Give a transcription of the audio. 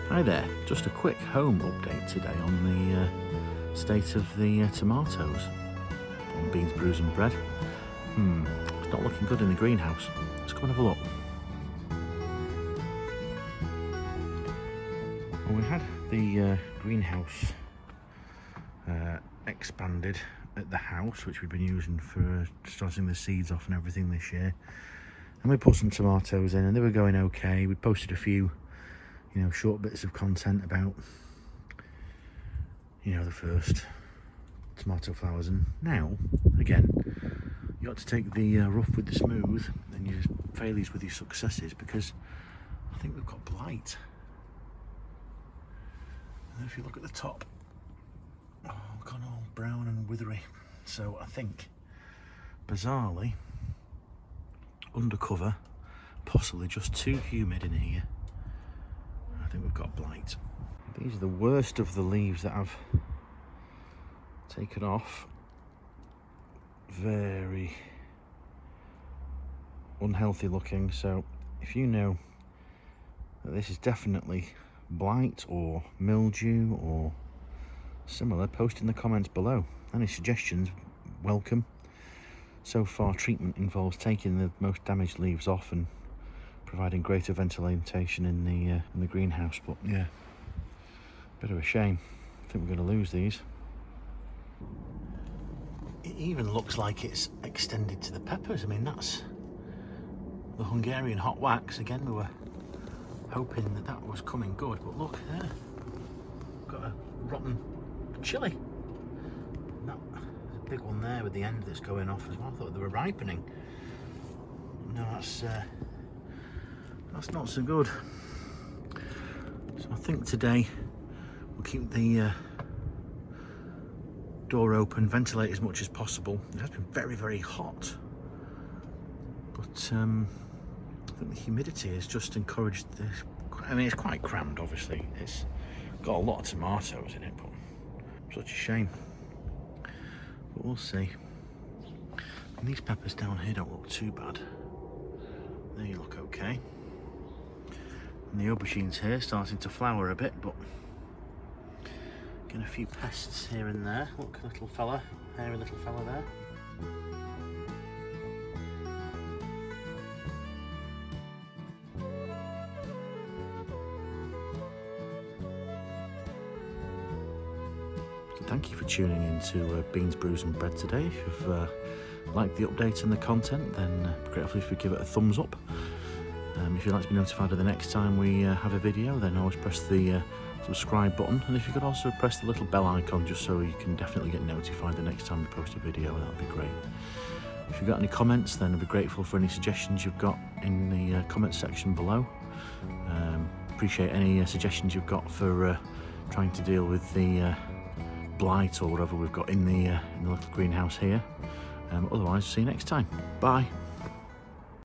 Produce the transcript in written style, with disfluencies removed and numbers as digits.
Hi there, just a quick home update today on the state of the tomatoes on beans, brews and bread. It's not looking good in the greenhouse. Let's come and have a look. Well, we had the greenhouse expanded at the house, which we've been using for starting the seeds off and everything this year. And we put some tomatoes in and they were going okay. We posted a few short bits of content about the first tomato flowers, and now again you got to take the rough with the smooth and your failures with your successes, because I think we've got blight. And if you look at the top, gone all brown and withery. So I think bizarrely undercover, possibly just too humid in here, I think we've got blight. These are the worst of the leaves that I've taken off. Very unhealthy looking. So if you know that this is definitely blight or mildew or similar, post in the comments below. Any suggestions, welcome. So far treatment involves taking the most damaged leaves off and providing greater ventilation in the greenhouse, but yeah, bit of a shame. I think we're going to lose these. It even looks like it's extended to the peppers. I mean, that's the Hungarian hot wax. Again, we were hoping that that was coming good, but look there, got a rotten chilli. That, there's a big one there with the end that's going off as well. I thought they were ripening. No, that's not so good. So I think today we'll keep the door open, ventilate as much as possible. It has been very, very hot, but I think the humidity has just encouraged this. I mean, it's quite crammed, obviously. It's got a lot of tomatoes in it, but such a shame. But we'll see. And these peppers down here don't look too bad. They look okay. And the aubergines here starting to flower a bit, but getting a few pests here and there. Look, little fella, hairy little fella there. So thank you for tuning in to Beans, Brews and Bread today. If you've liked the update and the content, then gratefully if you give it a thumbs up. If you'd like to be notified of the next time we have a video, then always press the subscribe button, and if you could also press the little bell icon just so you can definitely get notified the next time we post a video, that would be great. If you've got any comments, then I'd be grateful for any suggestions you've got in the comments section below. Appreciate any suggestions you've got for trying to deal with the blight or whatever we've got in the little greenhouse here. Otherwise, see you next time. Bye.